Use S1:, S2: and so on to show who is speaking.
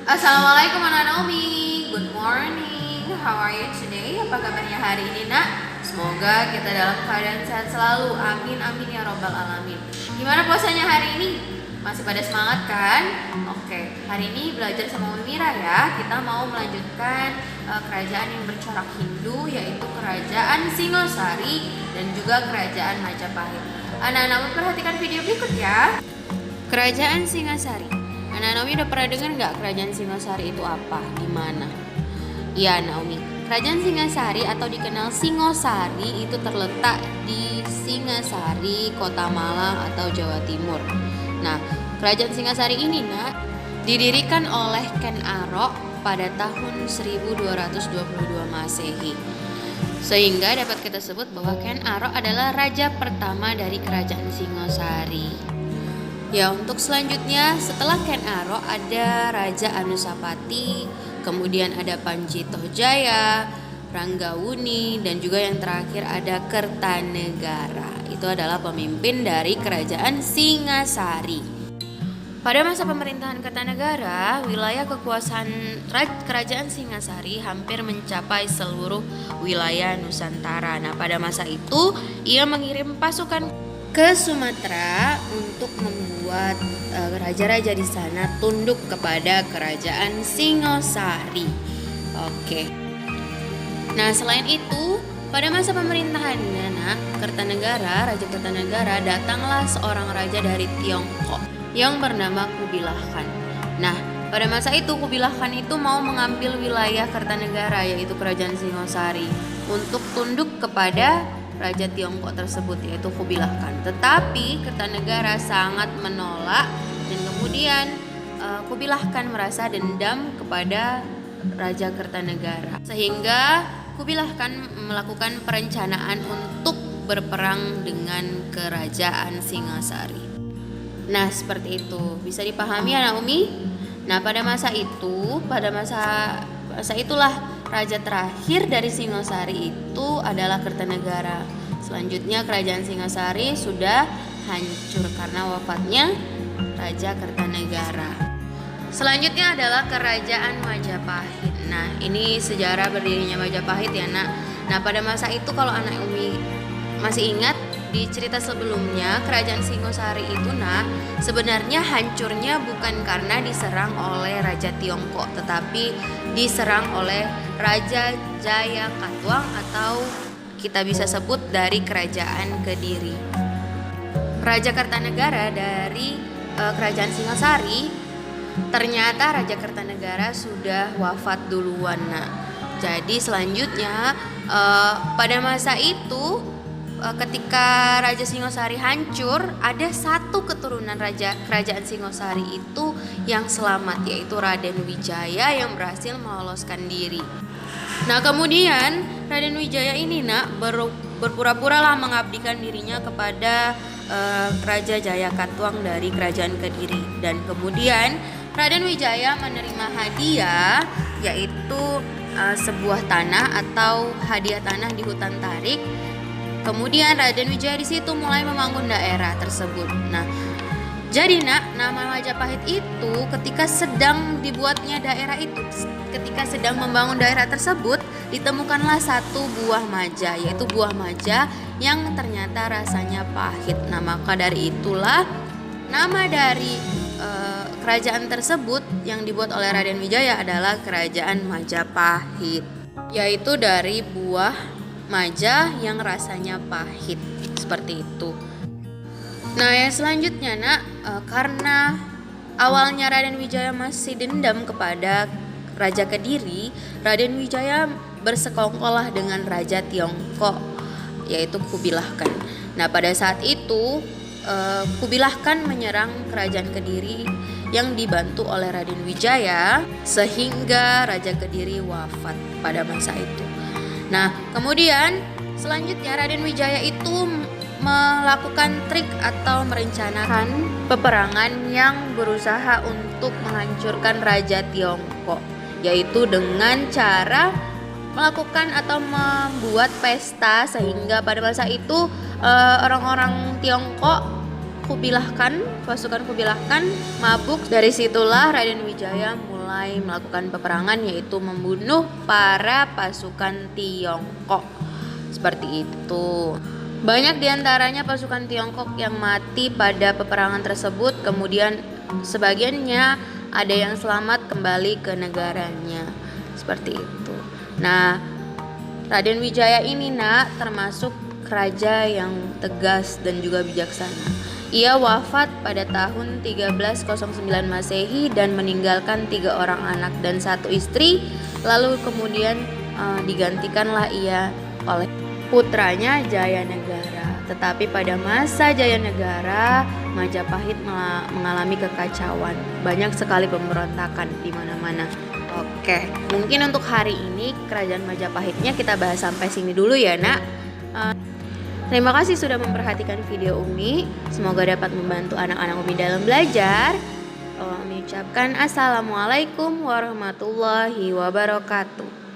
S1: Assalamualaikum Anak Naomi. Good morning. How are you today? Apa kabarnya hari ini, Nak? Semoga kita dalam keadaan sehat selalu. Amin amin ya robbal alamin. Gimana puasanya hari ini? Masih pada semangat kan? Oke, hari ini belajar sama Umi Mira ya. Kita mau melanjutkan kerajaan yang bercorak Hindu, yaitu kerajaan Singosari dan juga kerajaan Majapahit. Anak-anak perhatikan video berikut ya. Kerajaan Singasari. Anak Naomi udah pernah dengar nggak kerajaan Singasari itu apa? Di mana? Iya Naomi. Kerajaan Singasari atau dikenal Singosari itu terletak di Singasari, Kota Malang atau Jawa Timur. Nah, kerajaan Singasari ini didirikan oleh Ken Arok pada tahun 1222 Masehi. Sehingga dapat kita sebut bahwa Ken Arok adalah raja pertama dari kerajaan Singosari. Ya, untuk selanjutnya setelah Ken Arok ada Raja Anusapati, kemudian ada Panjito Jaya, Ranggawuni, dan juga yang terakhir ada Kertanegara. Itu adalah pemimpin dari kerajaan Singasari. Pada masa pemerintahan Kertanegara, wilayah kekuasaan kerajaan Singasari hampir mencapai seluruh wilayah Nusantara. Nah, pada masa itu ia mengirim pasukan ke Sumatera untuk membuat raja-raja di sana tunduk kepada kerajaan Singosari. Oke. Nah, selain itu, pada masa pemerintahannya Kertanegara, Raja Kertanegara, datanglah seorang raja dari Tiongkok yang bernama Kubilai Khan. Nah, pada masa itu Kubilai Khan itu mau mengambil wilayah Kertanegara, yaitu kerajaan Singosari, untuk tunduk kepada Raja Tiongkok tersebut, yaitu Kubilai Khan. Tetapi Kertanegara sangat menolak dan kemudian Kubilai Khan merasa dendam kepada Raja Kertanegara, sehingga Kubilai Khan melakukan perencanaan untuk berperang dengan kerajaan Singasari. Nah, seperti itu. Bisa dipahami Anak Umi? Nah, pada masa itulah raja terakhir dari Singosari itu adalah Kertanegara. Selanjutnya kerajaan Singasari sudah hancur karena wafatnya Raja Kertanegara. Selanjutnya adalah kerajaan Majapahit. Nah, ini sejarah berdirinya Majapahit ya, Nak. Nah, pada masa itu kalau Anak Umi masih ingat di cerita sebelumnya, kerajaan Singosari itu sebenarnya hancurnya bukan karena diserang oleh Raja Tiongkok, tetapi diserang oleh Raja Jayakatwang atau kita bisa sebut dari kerajaan Kediri. Raja Kertanegara dari kerajaan Singosari, ternyata Raja Kertanegara sudah wafat duluan. Jadi selanjutnya pada masa itu ketika Raja Singosari hancur, ada satu keturunan kerajaan Singosari itu yang selamat, yaitu Raden Wijaya yang berhasil meloloskan diri. Nah, kemudian Raden Wijaya ini berpura-pura lah mengabdikan dirinya kepada Raja Jayakatwang dari kerajaan Kediri, dan kemudian Raden Wijaya menerima hadiah, yaitu sebuah tanah atau hadiah tanah di hutan Tarik. Kemudian Raden Wijaya di situ mulai membangun daerah tersebut. Nah, jadi nama Majapahit itu ketika sedang dibuatnya daerah itu, ketika sedang membangun daerah tersebut, ditemukanlah satu buah maja, yaitu buah maja yang ternyata rasanya pahit. Nah, maka dari itulah nama dari kerajaan tersebut yang dibuat oleh Raden Wijaya adalah kerajaan Majapahit, yaitu dari buah maja yang rasanya pahit, seperti itu. Nah, yang selanjutnya karena awalnya Raden Wijaya masih dendam kepada Raja Kediri, Raden Wijaya bersekongkol dengan Raja Tiongkok, yaitu Kubilai Khan. Nah, pada saat itu Kubilai Khan menyerang kerajaan Kediri yang dibantu oleh Raden Wijaya, sehingga Raja Kediri wafat pada masa itu. Nah, kemudian selanjutnya Raden Wijaya itu melakukan trik atau merencanakan peperangan yang berusaha untuk menghancurkan Raja Tiongkok, yaitu dengan cara melakukan atau membuat pesta, sehingga pada masa itu orang-orang Tiongkok pasukan Kubilai Khan mabuk. Dari situlah Raden Wijaya mulai melakukan peperangan, yaitu membunuh para pasukan Tiongkok. Seperti itu. Banyak diantaranya pasukan Tiongkok yang mati pada peperangan tersebut. Kemudian sebagiannya ada yang selamat kembali ke negaranya. Seperti itu. Nah, Raden Wijaya ini termasuk raja yang tegas dan juga bijaksana. Ia wafat pada tahun 1309 Masehi dan meninggalkan 3 orang anak dan 1 istri. Lalu kemudian digantikanlah ia oleh putranya Jayanegara. Tetapi pada masa Jayanegara, Majapahit mengalami kekacauan. Banyak sekali pemberontakan di mana-mana. Oke, mungkin untuk hari ini kerajaan Majapahitnya kita bahas sampai sini dulu ya, Nak. Terima kasih sudah memperhatikan video Umi. Semoga dapat membantu anak-anak Umi dalam belajar. Umi ucapkan assalamualaikum warahmatullahi wabarakatuh.